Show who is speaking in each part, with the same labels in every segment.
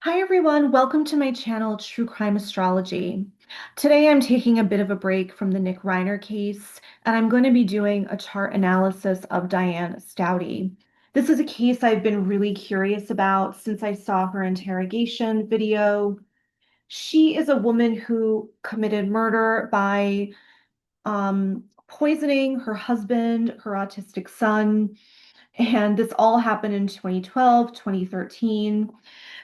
Speaker 1: Hi everyone, welcome to my channel, True Crime Astrology. Today I'm taking a bit of a break from the Nick Reiner case, and I'm going to be doing a chart analysis of Diane Staudte. This is a case I've been really curious about since I saw her interrogation video. She is a woman who committed murder by poisoning her husband, her autistic son, and this all happened in 2012, 2013.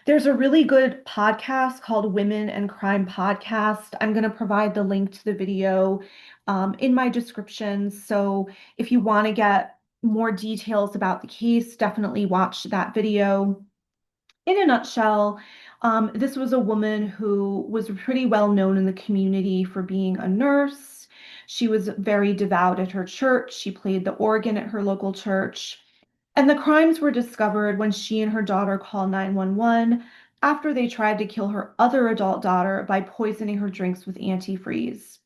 Speaker 1: There's a really good podcast called Women and Crime Podcast. I'm going to provide the link to the video in my description. So if you want to get more details about the case, definitely watch that video. In a nutshell, this was a woman who was pretty well known in the community for being a nurse. She was very devout at her church. She played the organ at her local church. And the crimes were discovered when she and her daughter called 911 after they tried to kill her other adult daughter by poisoning her drinks with antifreeze.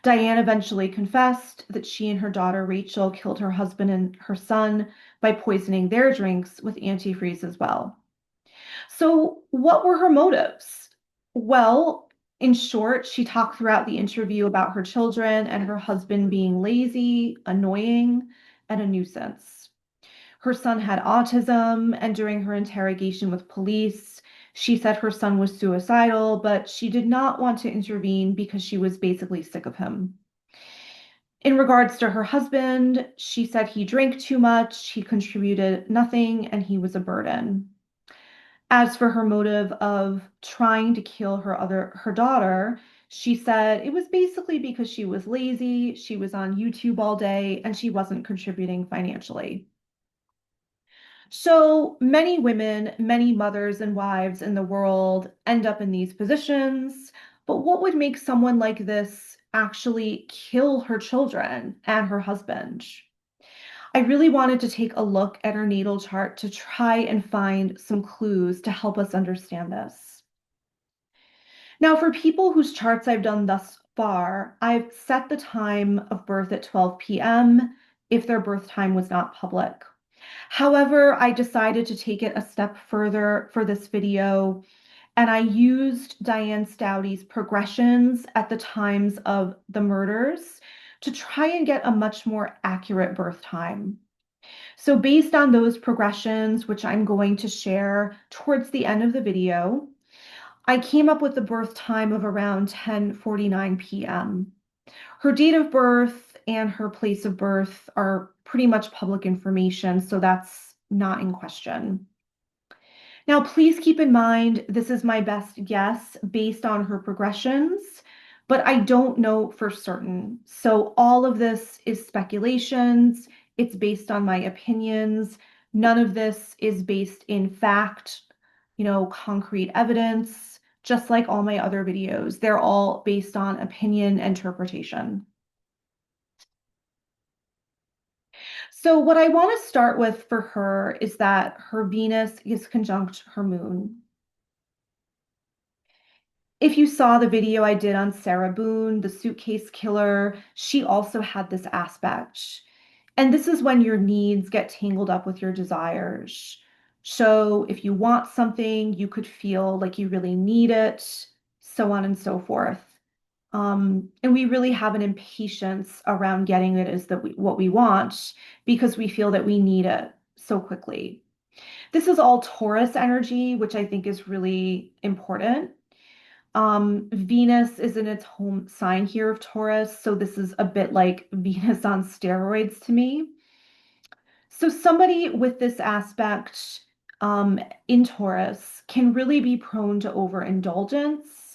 Speaker 1: Diane eventually confessed that she and her daughter Rachel killed her husband and her son by poisoning their drinks with antifreeze as well. So, what were her motives? Well, in short, she talked throughout the interview about her children and her husband being lazy, annoying, and a nuisance. Her son had autism, and during her interrogation with police, she said her son was suicidal, but she did not want to intervene because she was basically sick of him. In regards to her husband, she said he drank too much, he contributed nothing, and he was a burden. As for her motive of trying to kill her daughter, she said it was basically because she was lazy, she was on YouTube all day, and she wasn't contributing financially. So many women, many mothers and wives in the world end up in these positions. But what would make someone like this actually kill her children and her husband? I really wanted to take a look at her natal chart to try and find some clues to help us understand this. Now, for people whose charts I've done thus far, I've set the time of birth at 12 p.m. if their birth time was not public. However, I decided to take it a step further for this video, and I used Diane Staudte's progressions at the times of the murders to try and get a much more accurate birth time. So based on those progressions, which I'm going to share towards the end of the video, I came up with the birth time of around 10:49 p.m. Her date of birth and her place of birth are pretty much public information, so that's not in question. Now, please keep in mind, this is my best guess based on her progressions, but I don't know for certain. So all of this is speculations. It's based on my opinions. None of this is based in fact, concrete evidence, just like all my other videos. They're all based on opinion interpretation. So what I want to start with for her is that her Venus is conjunct her moon. If you saw the video I did on Sarah Boone, the suitcase killer, she also had this aspect. And this is when your needs get tangled up with your desires. So if you want something, you could feel like you really need it, so on and so forth. And we really have an impatience around getting it as what we want because we feel that we need it so quickly. This is all Taurus energy, which I think is really important. Venus is in its home sign here of Taurus, so this is a bit like Venus on steroids to me. So somebody with this aspect in Taurus can really be prone to overindulgence.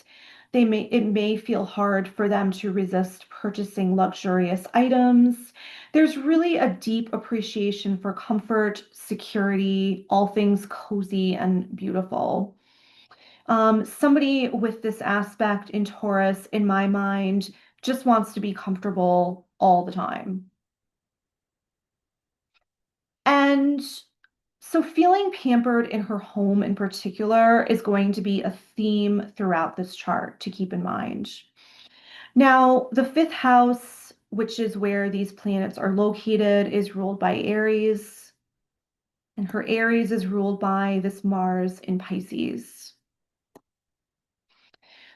Speaker 1: It may feel hard for them to resist purchasing luxurious items. There's really a deep appreciation for comfort, security, all things cozy and beautiful. Somebody with this aspect in Taurus, in my mind, just wants to be comfortable all the time. And so feeling pampered in her home in particular is going to be a theme throughout this chart to keep in mind. Now, the fifth house, which is where these planets are located, is ruled by Aries, and her Aries is ruled by this Mars in Pisces.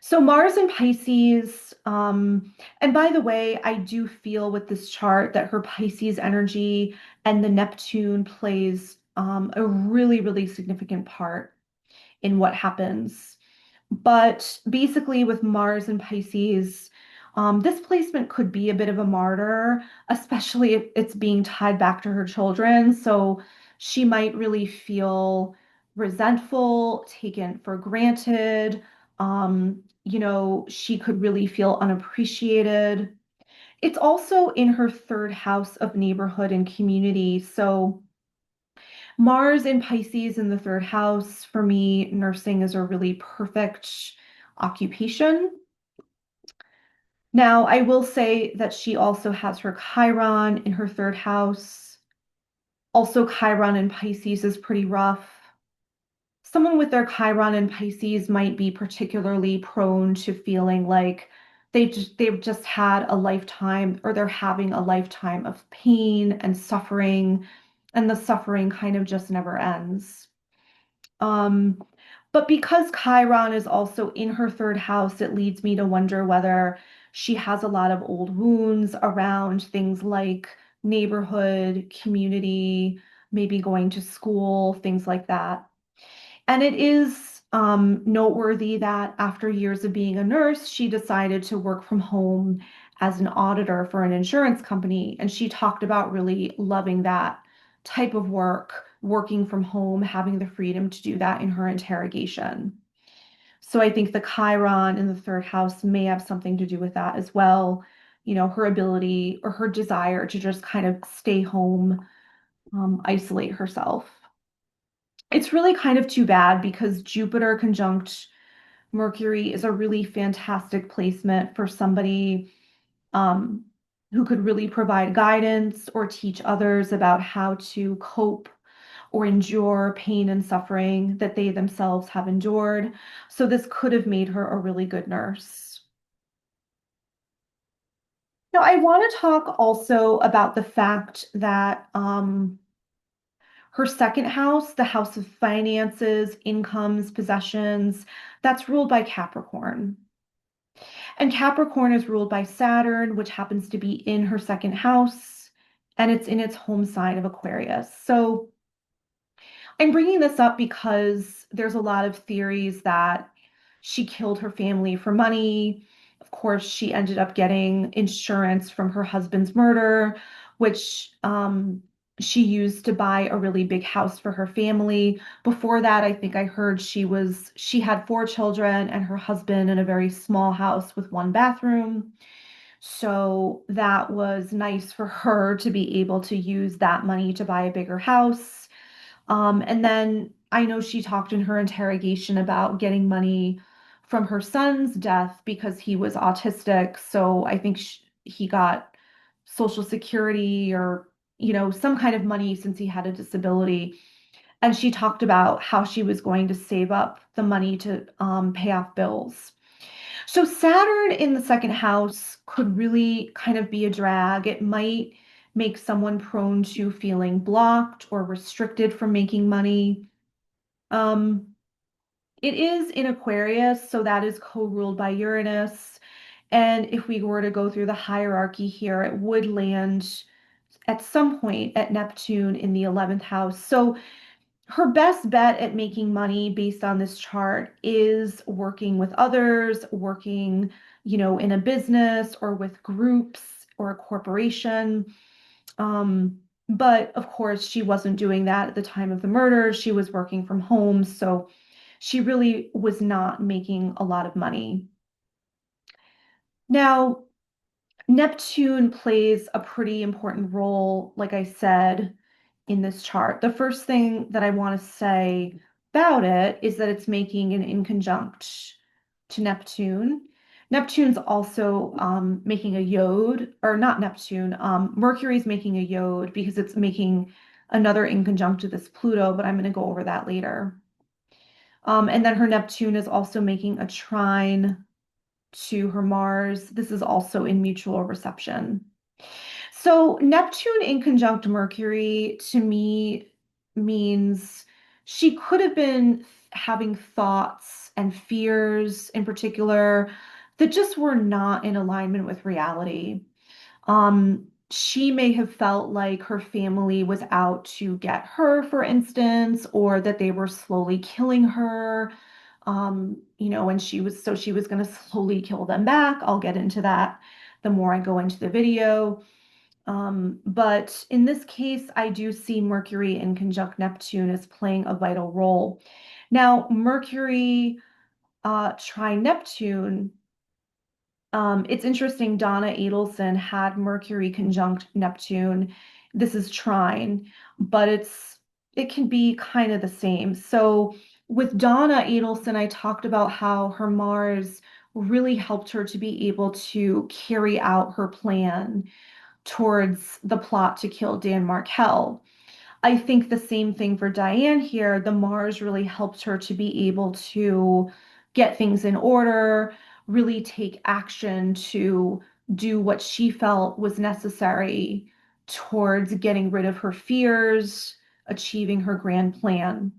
Speaker 1: So Mars in Pisces, and by the way, I do feel with this chart that her Pisces energy and the Neptune plays a really, really significant part in what happens. But basically, with Mars and Pisces, this placement could be a bit of a martyr, especially if it's being tied back to her children. So she might really feel resentful, taken for granted. She could really feel unappreciated. It's also in her third house of neighborhood and community. So Mars in Pisces in the third house, for me, nursing is a really perfect occupation. Now, I will say that she also has her Chiron in her third house. Also, Chiron in Pisces is pretty rough. Someone with their Chiron in Pisces might be particularly prone to feeling like they've just had a lifetime, or they're having a lifetime of pain and suffering, and the suffering kind of just never ends. Um, but because Chiron is also in her third house, it leads me to wonder whether she has a lot of old wounds around things like neighborhood, community, maybe going to school, things like that. And it is noteworthy that after years of being a nurse, she decided to work from home as an auditor for an insurance company. And she talked about really loving that type of work, working from home, having the freedom to do that in her interrogation. So I think the Chiron in the third house may have something to do with that as well. Her ability or her desire to just kind of stay home, isolate herself. It's really kind of too bad because Jupiter conjunct Mercury is a really fantastic placement for somebody um, who could really provide guidance or teach others about how to cope or endure pain and suffering that they themselves have endured. So this could have made her a really good nurse. Now, I want to talk also about the fact that her second house, the house of finances, incomes, possessions, that's ruled by Capricorn. And Capricorn is ruled by Saturn, which happens to be in her second house, and it's in its home sign of Aquarius. So I'm bringing this up because there's a lot of theories that she killed her family for money. Of course, she ended up getting insurance from her husband's murder, which she used to buy a really big house for her family. Before that, I think I heard she had four children and her husband in a very small house with one bathroom. So that was nice for her to be able to use that money to buy a bigger house. And then I know she talked in her interrogation about getting money from her son's death because he was autistic. So I think he got Social Security or, some kind of money since he had a disability. And she talked about how she was going to save up the money to pay off bills. So Saturn in the second house could really kind of be a drag. It might make someone prone to feeling blocked or restricted from making money. Um, it is in Aquarius, so that is co-ruled by Uranus. And if we were to go through the hierarchy here, it would land at some point at Neptune in the 11th house. So her best bet at making money based on this chart is working with others, working, in a business or with groups or a corporation. But of course, she wasn't doing that at the time of the murder. She was working from home, so she really was not making a lot of money. Now, Neptune plays a pretty important role, like I said, in this chart. The first thing that I want to say about it is that it's making an inconjunct to Neptune. Neptune's also making a yod, or not Neptune, Mercury's making a yod because it's making another inconjunct to this Pluto, but I'm going to go over that later. And then her Neptune is also making a trine to her Mars. This is also in mutual reception. So Neptune in conjunct Mercury to me means she could have been having thoughts and fears in particular that just were not in alignment with reality. She may have felt like her family was out to get her, for instance, or that they were slowly killing her. And she was going to slowly kill them back. I'll get into that the more I go into the video. But in this case, I do see Mercury in conjunct Neptune as playing a vital role. Now, Mercury trine Neptune, it's interesting. Donna Adelson had Mercury conjunct Neptune. This is trine, but it can be kind of the same. So with Donna Adelson, I talked about how her Mars really helped her to be able to carry out her plan towards the plot to kill Dan Markel. I think the same thing for Diane here. The Mars really helped her to be able to get things in order, really take action to do what she felt was necessary towards getting rid of her fears, achieving her grand plan.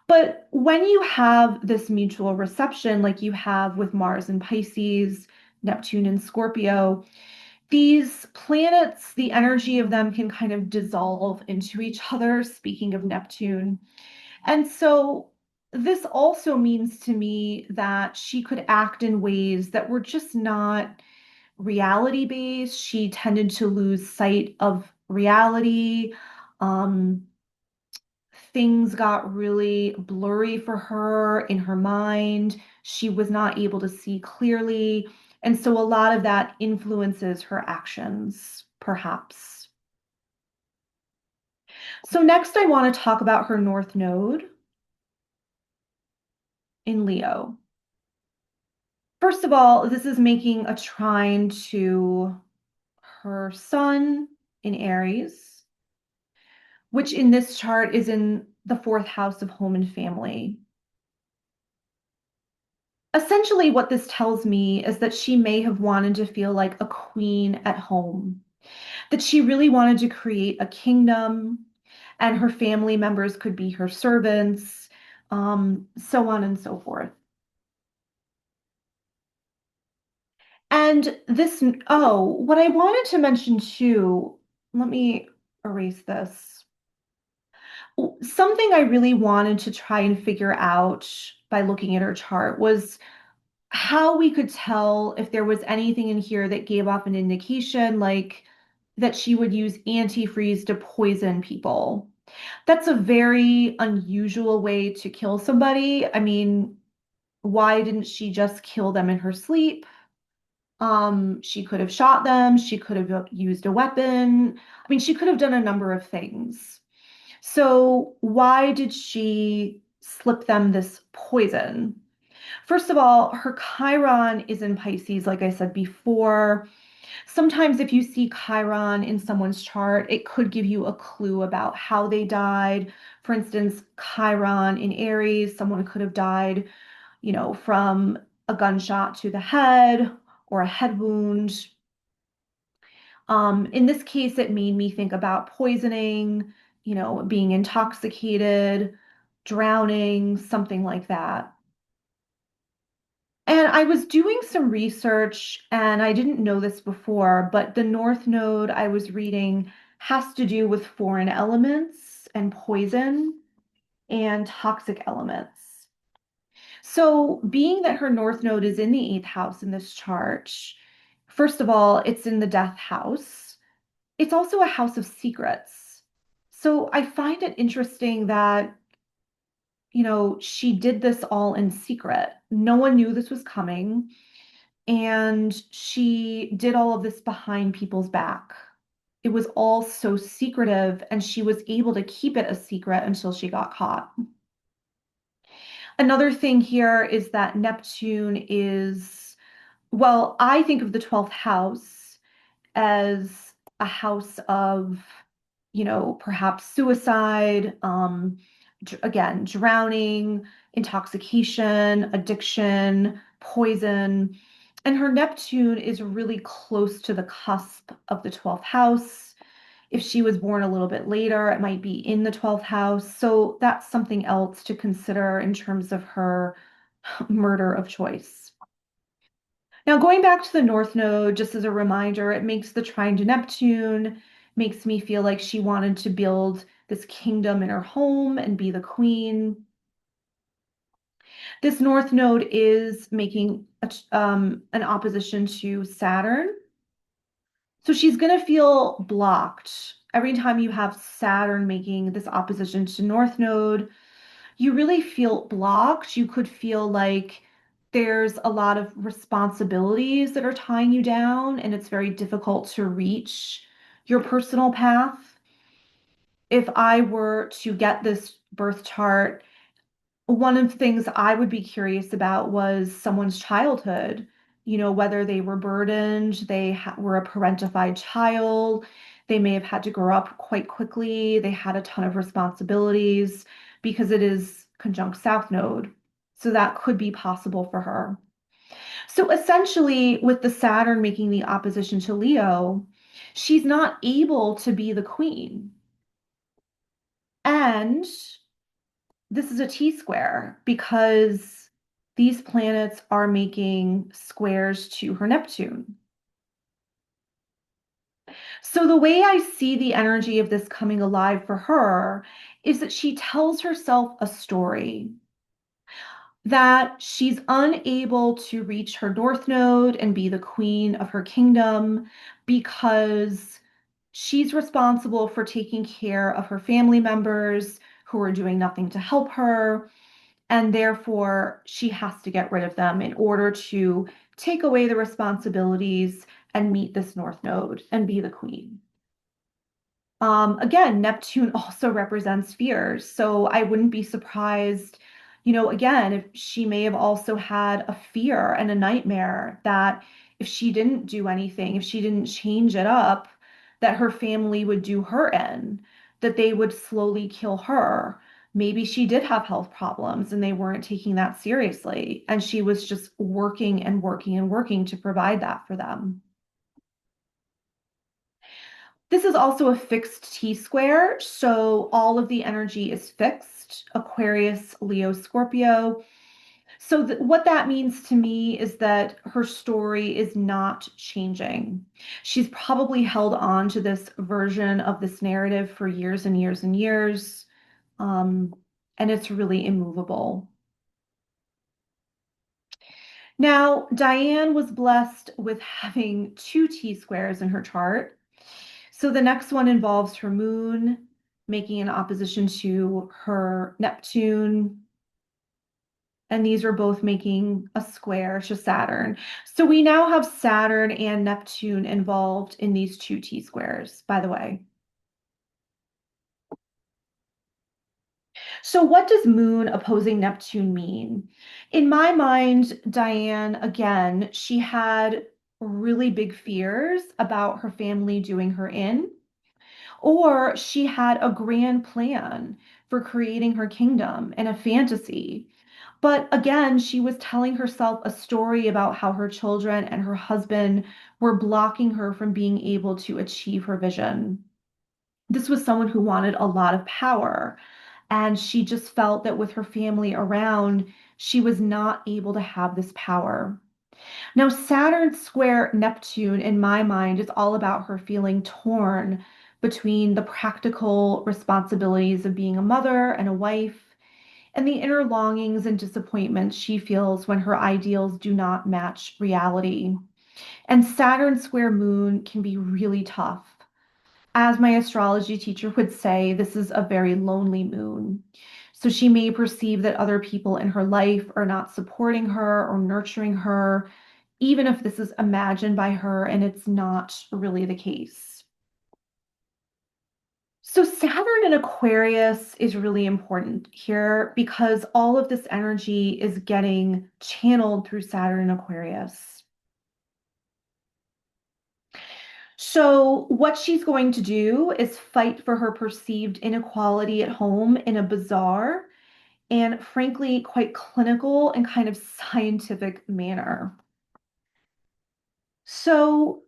Speaker 1: But when you have this mutual reception, like you have with Mars and Pisces, Neptune and Scorpio, these planets, the energy of them can kind of dissolve into each other, speaking of Neptune. And so this also means to me that she could act in ways that were just not reality based. She tended to lose sight of reality. Um, Things got really blurry for her in her mind. She was not able to see clearly. And so a lot of that influences her actions, perhaps. So next, I want to talk about her North Node in Leo. First of all, this is making a trine to her Sun in Aries, which in this chart is in the fourth house of home and family. Essentially, what this tells me is that she may have wanted to feel like a queen at home, that she really wanted to create a kingdom, and her family members could be her servants, so on and so forth. And this, oh, what I wanted to mention too, let me erase this. Something I really wanted to try and figure out by looking at her chart was how we could tell if there was anything in here that gave off an indication, like that she would use antifreeze to poison people. That's a very unusual way to kill somebody. I mean, why didn't she just kill them in her sleep? She could have shot them. She could have used a weapon. I mean, she could have done a number of things. So why did she slip them this poison? First of all, her Chiron is in Pisces, like I said before. Sometimes if you see Chiron in someone's chart, it could give you a clue about how they died. For instance, Chiron in Aries, someone could have died, from a gunshot to the head or a head wound. In this case, it made me think about poisoning, being intoxicated, drowning, something like that. And I was doing some research, and I didn't know this before, but the North Node I was reading has to do with foreign elements and poison and toxic elements. So, being that her North Node is in the eighth house in this chart, first of all, it's in the death house. It's also a house of secrets. So, I find it interesting that she did this all in secret. No one knew this was coming. And she did all of this behind people's back. It was all so secretive, and she was able to keep it a secret until she got caught. Another thing here is that Neptune is, well, I think of the 12th house as a house of, perhaps suicide, again, drowning, intoxication, addiction, poison. And her Neptune is really close to the cusp of the 12th house. If she was born a little bit later, it might be in the 12th house. So that's something else to consider in terms of her murder of choice. Now, going back to the North Node, just as a reminder, it makes the trine to Neptune, makes me feel like she wanted to build this kingdom in her home and be the queen. This North Node is making an opposition to Saturn. So she's going to feel blocked. Every time you have Saturn making this opposition to North Node, you really feel blocked. You could feel like there's a lot of responsibilities that are tying you down, and it's very difficult to reach your personal path. If I were to get this birth chart, one of the things I would be curious about was someone's childhood, whether they were burdened, they were a parentified child, they may have had to grow up quite quickly, they had a ton of responsibilities because it is conjunct South Node. So that could be possible for her. So essentially, with the Saturn making the opposition to Leo, she's not able to be the queen. And this is a T-square because these planets are making squares to her Neptune. So the way I see the energy of this coming alive for her is that she tells herself a story that she's unable to reach her North Node and be the queen of her kingdom because she's responsible for taking care of her family members who are doing nothing to help her. And therefore, she has to get rid of them in order to take away the responsibilities and meet this North Node and be the queen. Again, Neptune also represents fears. So I wouldn't be surprised, again, if she may have also had a fear and a nightmare that if she didn't do anything, if she didn't change it up, that her family would do her in, that they would slowly kill her. Maybe she did have health problems and they weren't taking that seriously. And she was just working and working and working to provide that for them. This is also a fixed T-square, so all of the energy is fixed, Aquarius, Leo, Scorpio. So what that means to me is that her story is not changing. She's probably held on to this version of this narrative for years and years and years, um, and it's really immovable. Now, Diane was blessed with having two T-squares in her chart. So the next one involves her moon making an opposition to her Neptune. And these are both making a square to Saturn. So we now have Saturn and Neptune involved in these two T-squares, by the way. So what does moon opposing Neptune mean? In my mind, Diane, again, she had really big fears about her family doing her in. Or she had a grand plan for creating her kingdom and a fantasy. But again, she was telling herself a story about how her children and her husband were blocking her from being able to achieve her vision. This was someone who wanted a lot of power, and she just felt that with her family around, she was not able to have this power. Now, Saturn square Neptune, in my mind, is all about her feeling torn between the practical responsibilities of being a mother and a wife and the inner longings and disappointments she feels when her ideals do not match reality. And Saturn square moon can be really tough. As my astrology teacher would say, this is a very lonely moon. So she may perceive that other people in her life are not supporting her or nurturing her, even if this is imagined by her and it's not really the case. So Saturn in Aquarius is really important here because all of this energy is getting channeled through Saturn in Aquarius. So what she's going to do is fight for her perceived inequality at home in a bizarre and frankly quite clinical and kind of scientific manner. So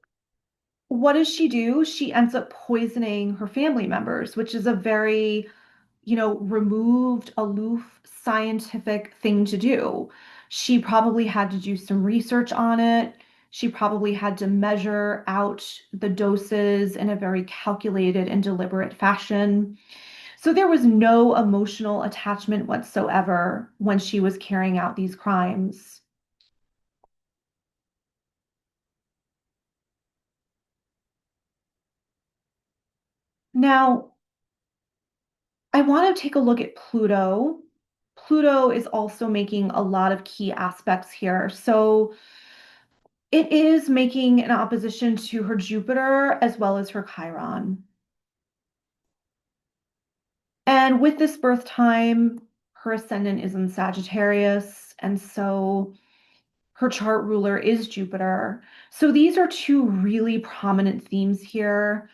Speaker 1: what does she do? She ends up poisoning her family members, which is a very, removed, aloof, scientific thing to do. She probably had to do some research on it. She probably had to measure out the doses in a very calculated and deliberate fashion. So there was no emotional attachment whatsoever when she was carrying out these crimes. Now, I want to take a look at Pluto. Pluto is also making a lot of key aspects here. So it is making an opposition to her Jupiter as well as her Chiron. And with this birth time, her ascendant is in Sagittarius. And so her chart ruler is Jupiter. So these are two really prominent themes here.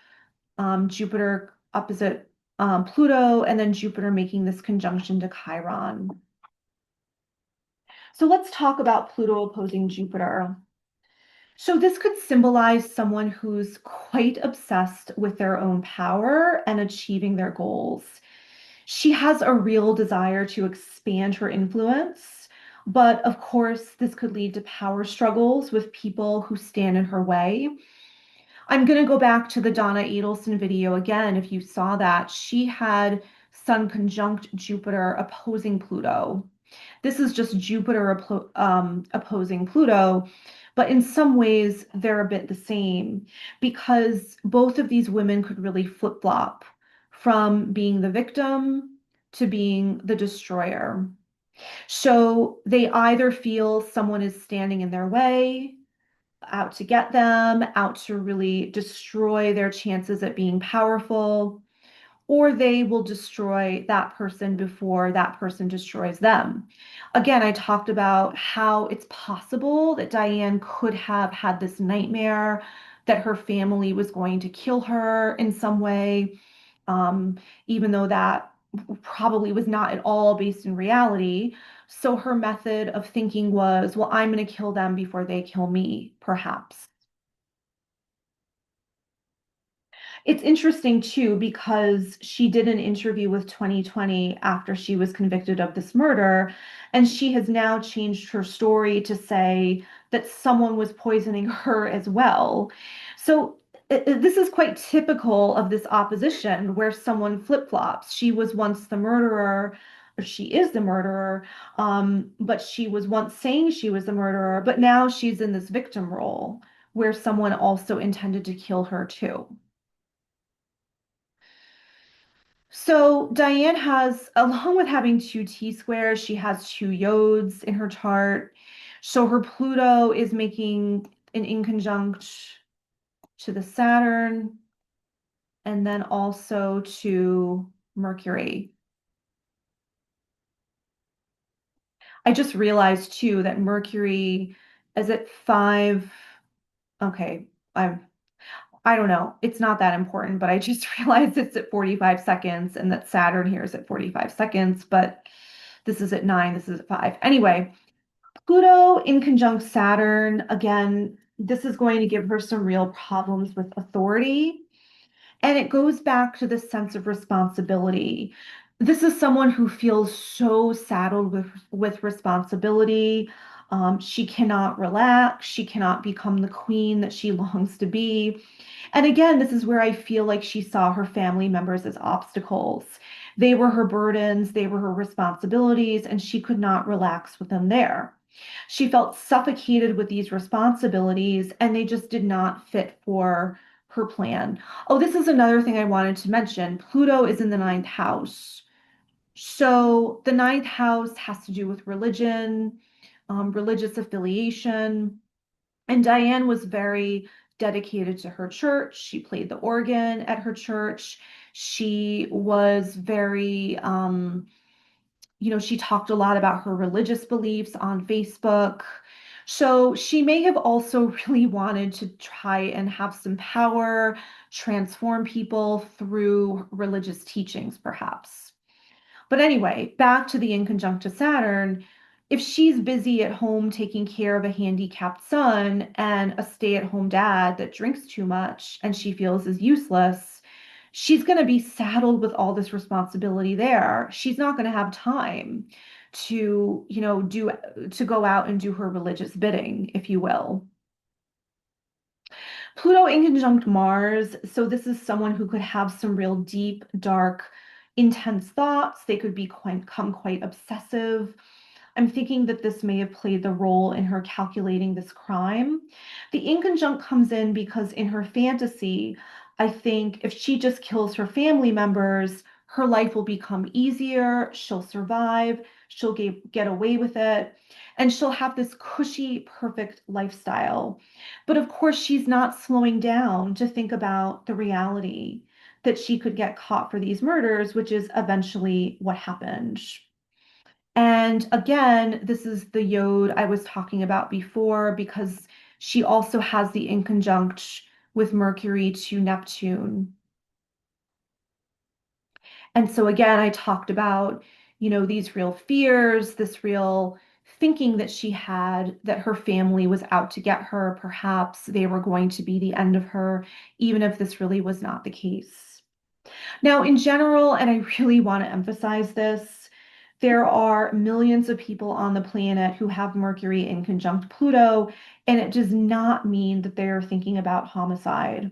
Speaker 1: Jupiter opposite Pluto, and then Jupiter making this conjunction to Chiron. So let's talk about Pluto opposing Jupiter. So this could symbolize someone who's quite obsessed with their own power and achieving their goals. She has a real desire to expand her influence, but of course, this could lead to power struggles with people who stand in her way. I'm going to go back to the Donna Adelson video again. If you saw that, she had Sun conjunct Jupiter opposing Pluto. This is just Jupiter opposing Pluto, but in some ways they're a bit the same because both of these women could really flip-flop from being the victim to being the destroyer. So they either feel someone is standing in their way, out to get them, out to really destroy their chances at being powerful, or they will destroy that person before that person destroys them. Again, I talked about how it's possible that Diane could have had this nightmare that her family was going to kill her in some way, even though that probably was not at all based in reality. So her method of thinking was, well, I'm going to kill them before they kill me, perhaps. It's interesting too because she did an interview with 2020 after she was convicted of this murder, and she has now changed her story to say that someone was poisoning her as well. So this is quite typical of this opposition where someone flip-flops. She was once the murderer, or she is the murderer, but she was once saying she was the murderer, but now she's in this victim role where someone also intended to kill her too. So Diane has, along with having two T-squares, she has two yods in her chart. So her Pluto is making an inconjunct to the Saturn and then also to Mercury. I just realized too that Mercury is at 5. Okay, I don't know. It's not that important, but I just realized it's at 45 seconds and that Saturn here is at 45 seconds, but this is at 9, this is at 5. Anyway, Pluto in conjunct Saturn, again, this is going to give her some real problems with authority. And it goes back to the sense of responsibility. This is someone who feels so saddled with responsibility. She cannot relax. She cannot become the queen that she longs to be. And again, this is where I feel like she saw her family members as obstacles. They were her burdens, they were her responsibilities, and she could not relax with them there. She felt suffocated with these responsibilities, and they just did not fit for her plan. Oh, this is another thing I wanted to mention. Pluto is in the ninth house. So the ninth house has to do with religion, religious affiliation. And Diane was very dedicated to her church. She played the organ at her church. She was very, she talked a lot about her religious beliefs on Facebook. So she may have also really wanted to try and have some power, transform people through religious teachings, perhaps. But anyway, back to the inconjunct to Saturn, if she's busy at home taking care of a handicapped son and a stay-at-home dad that drinks too much and she feels is useless, she's going to be saddled with all this responsibility there. She's not going to have time to, do to go out and do her religious bidding, if you will. Pluto in conjunct Mars. So this is someone who could have some real deep, dark, intense thoughts. They could become quite obsessive. I'm thinking that this may have played the role in her calculating this crime. The inconjunct comes in because in her fantasy, I think if she just kills her family members, her life will become easier, she'll survive, she'll get away with it, and she'll have this cushy, perfect lifestyle. But of course, she's not slowing down to think about the reality that she could get caught for these murders, which is eventually what happened. And again, this is the yod I was talking about before because she also has the inconjunct with Mercury to Neptune. And so again, I talked about, these real fears, this real thinking that she had that her family was out to get her. Perhaps they were going to be the end of her, even if this really was not the case. Now, in general, and I really want to emphasize this, there are millions of people on the planet who have Mercury in conjunct Pluto, and it does not mean that they're thinking about homicide.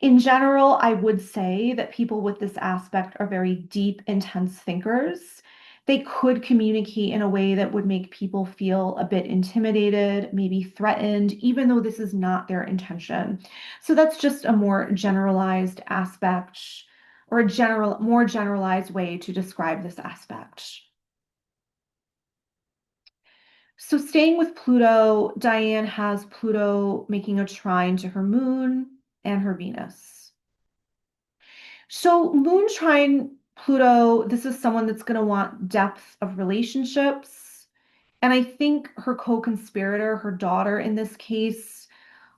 Speaker 1: In general, I would say that people with this aspect are very deep, intense thinkers. They could communicate in a way that would make people feel a bit intimidated, maybe threatened, even though this is not their intention. So that's just a more generalized aspect or more generalized way to describe this aspect. So staying with Pluto, Diane has Pluto making a trine to her moon and her Venus. So moon trine Pluto, this is someone that's going to want depth of relationships. And I think her co-conspirator, her daughter in this case,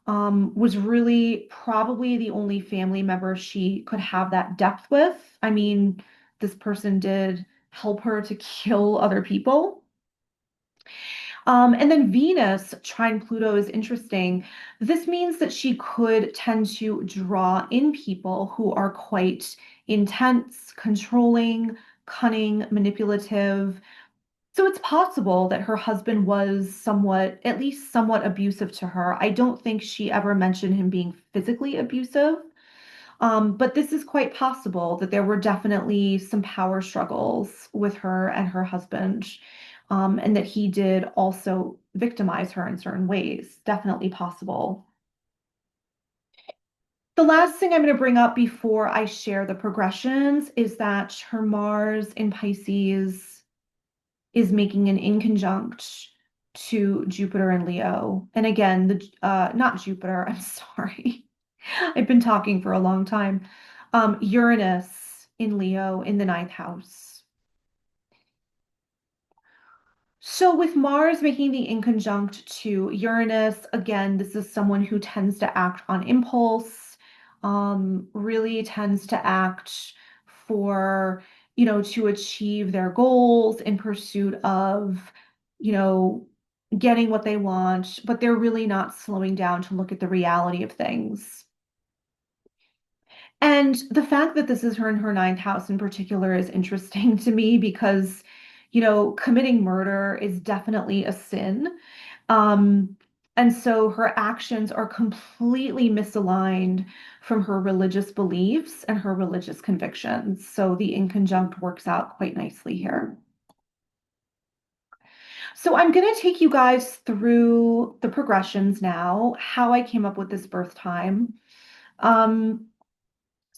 Speaker 1: was really probably the only family member she could have that depth with. I mean, this person did help her to kill other people. And then Venus trine Pluto is interesting. This means that she could tend to draw in people who are quite intense, controlling, cunning, manipulative. So it's possible that her husband was somewhat, at least somewhat abusive to her. I don't think she ever mentioned him being physically abusive. But this is quite possible that there were definitely some power struggles with her and her husband, and that he did also victimize her in certain ways. Definitely possible. The last thing I'm going to bring up before I share the progressions is that her Mars in Pisces is making an inconjunct to Jupiter and Leo. And again, not Jupiter, I'm sorry. I've been talking for a long time. Uranus in Leo in the ninth house. So with Mars making the inconjunct to Uranus, again, this is someone who tends to act on impulse, really tends to act for, to achieve their goals in pursuit of, you know, getting what they want, but they're really not slowing down to look at the reality of things. And the fact that this is her in her ninth house in particular is interesting to me because, committing murder is definitely a sin. Um, and so her actions are completely misaligned from her religious beliefs and her religious convictions. So the inconjunct works out quite nicely here. So I'm going to take you guys through the progressions now, how I came up with this birth time. Um,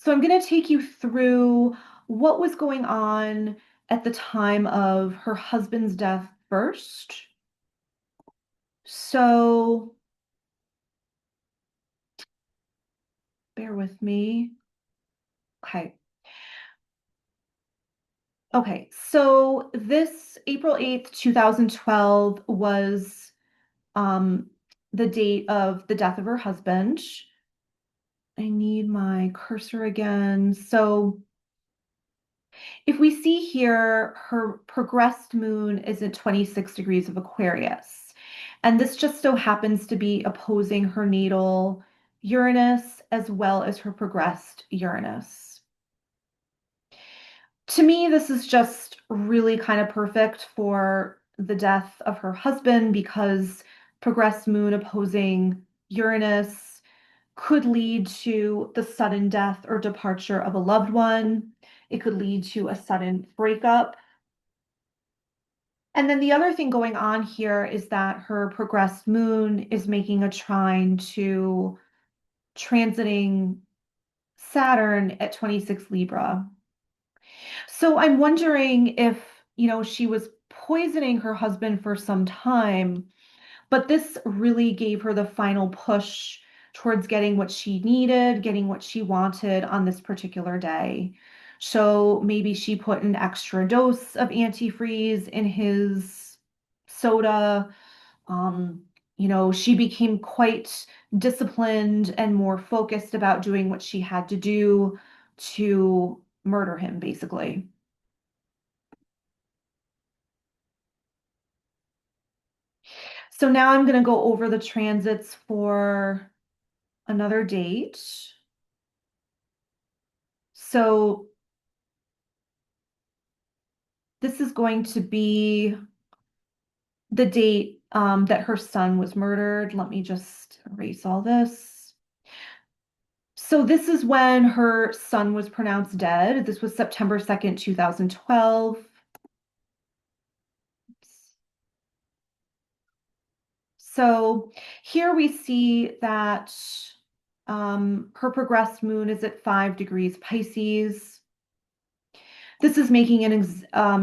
Speaker 1: So I'm going to take you through what was going on at the time of her husband's death first. So bear with me. Okay. Okay. So this April 8th, 2012 was um, the date of the death of her husband. I need my cursor again. So If we see here, her progressed moon is at 26 degrees of Aquarius. And this just so happens to be opposing her natal Uranus as well as her progressed Uranus. To me, this is just really kind of perfect for the death of her husband because progressed moon opposing Uranus could lead to the sudden death or departure of a loved one. It could lead to a sudden breakup. And then the other thing going on here is that her progressed moon is making a trine to transiting Saturn at 26 Libra. So I'm wondering if, she was poisoning her husband for some time, but this really gave her the final push towards getting what she needed, getting what she wanted on this particular day. So maybe she put an extra dose of antifreeze in his soda. Um, she became quite disciplined and more focused about doing what she had to do to murder him, basically. So now I'm going to go over the transits for another date. So this is going to be the date that her son was murdered. Let me just erase all this. So this is when her son was pronounced dead. This was September 2nd, 2012. So here we see that her progressed moon is at 5 degrees Pisces. This is making an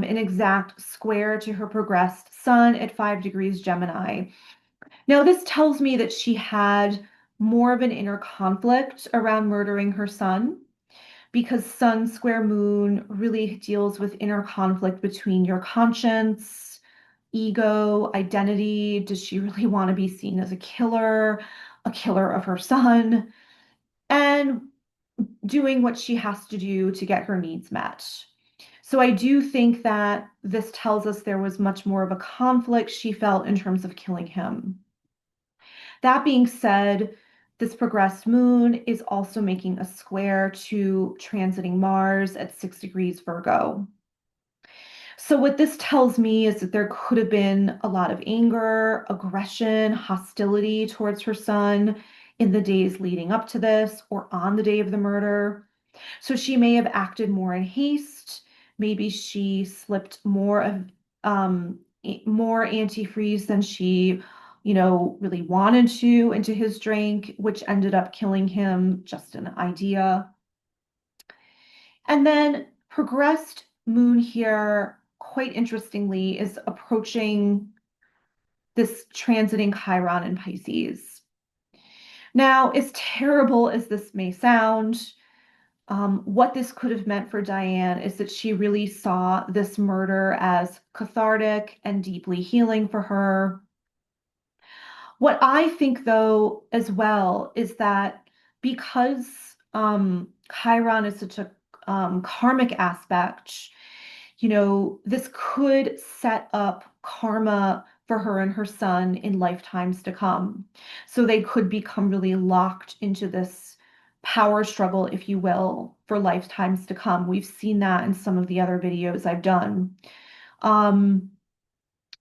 Speaker 1: exact square to her progressed sun at 5 degrees Gemini. Now, this tells me that she had more of an inner conflict around murdering her son because Sun square Moon really deals with inner conflict between your conscience, ego, identity. Does she really want to be seen as a killer of her son, and doing what she has to do to get her needs met? So I do think that this tells us there was much more of a conflict she felt in terms of killing him. That being said, this progressed moon is also making a square to transiting Mars at 6 degrees Virgo. So, what this tells me is that there could have been a lot of anger, aggression, hostility towards her son in the days leading up to this or on the day of the murder. So, she may have acted more in haste. Maybe she slipped more antifreeze than she, really wanted to into his drink, which ended up killing him. Just an idea. And then progressed moon here, quite interestingly, is approaching this transiting Chiron in Pisces. Now, as terrible as this may sound, what this could have meant for Diane is that she really saw this murder as cathartic and deeply healing for her. What I think, though, as well, is that because Chiron is such a karmic aspect, this could set up karma for her and her son in lifetimes to come. So they could become really locked into this power struggle, if you will, for lifetimes to come. We've seen that in some of the other videos I've done. Um,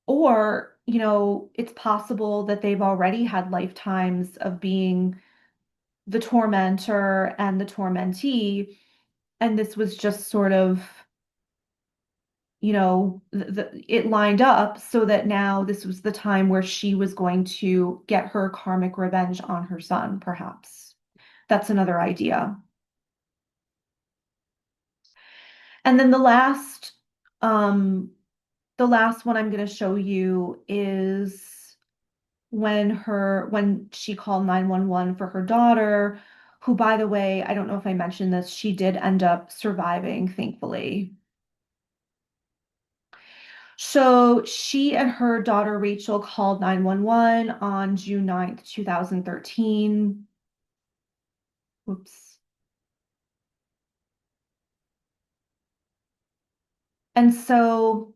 Speaker 1: or, it's possible that they've already had lifetimes of being the tormentor and the tormentee, and this was just sort of, it lined up so that now this was the time where she was going to get her karmic revenge on her son, perhaps. That's another idea. And then um, the last one I'm going to show you is when she called 911 for her daughter, who, by the way, I don't know if I mentioned this, she did end up surviving, thankfully. So she and her daughter Rachel called 911 on June 9th, 2013. Whoops. And so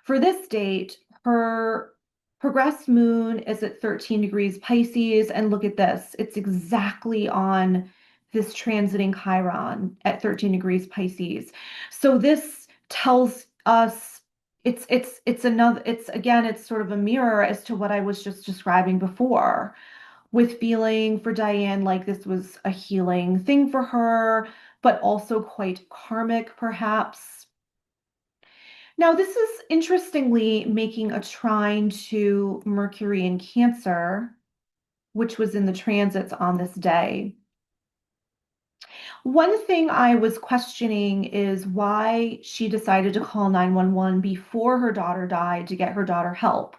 Speaker 1: for this date, her progressed moon is at 13 degrees Pisces. And look at this, it's exactly on this transiting Chiron at 13 degrees Pisces. So this tells us it's another, it's again, it's sort of a mirror as to what I was just describing before, with feeling for Diane like this was a healing thing for her, but also quite karmic, perhaps. Now, this is interestingly making a trine to Mercury in Cancer, which was in the transits on this day. One thing I was questioning is why she decided to call 911 before her daughter died to get her daughter help.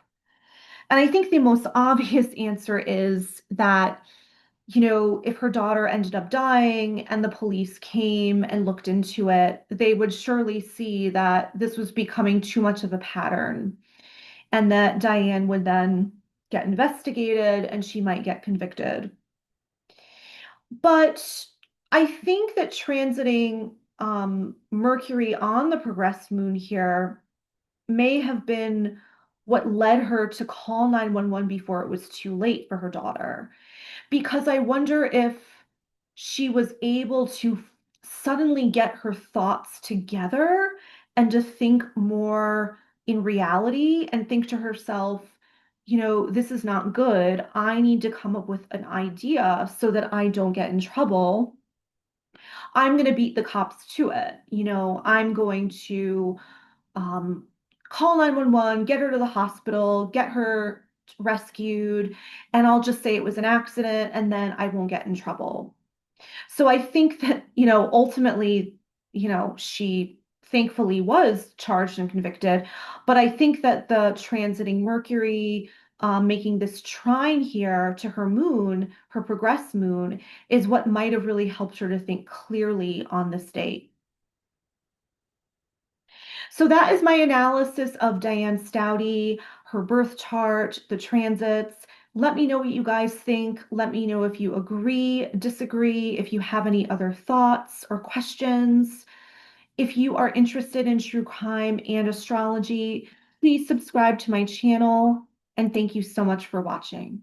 Speaker 1: And I think the most obvious answer is that, if her daughter ended up dying and the police came and looked into it, they would surely see that this was becoming too much of a pattern, and that Diane would then get investigated and she might get convicted. But I think that transiting Mercury on the progressed moon here may have been what led her to call 911 before it was too late for her daughter. Because I wonder if she was able to suddenly get her thoughts together and to think more in reality and think to herself, this is not good. I need to come up with an idea so that I don't get in trouble. I'm going to beat the cops to it. I'm going to um, call 911, get her to the hospital, get her rescued, and I'll just say it was an accident and then I won't get in trouble. So I think that, ultimately, she thankfully was charged and convicted. But I think that the transiting Mercury, making this trine here to her moon, her progressed moon, is what might have really helped her to think clearly on this date. So that is my analysis of Diane Staudte, her birth chart, the transits. Let me know what you guys think. Let me know if you agree, disagree, if you have any other thoughts or questions. If you are interested in true crime and astrology, please subscribe to my channel. And thank you so much for watching.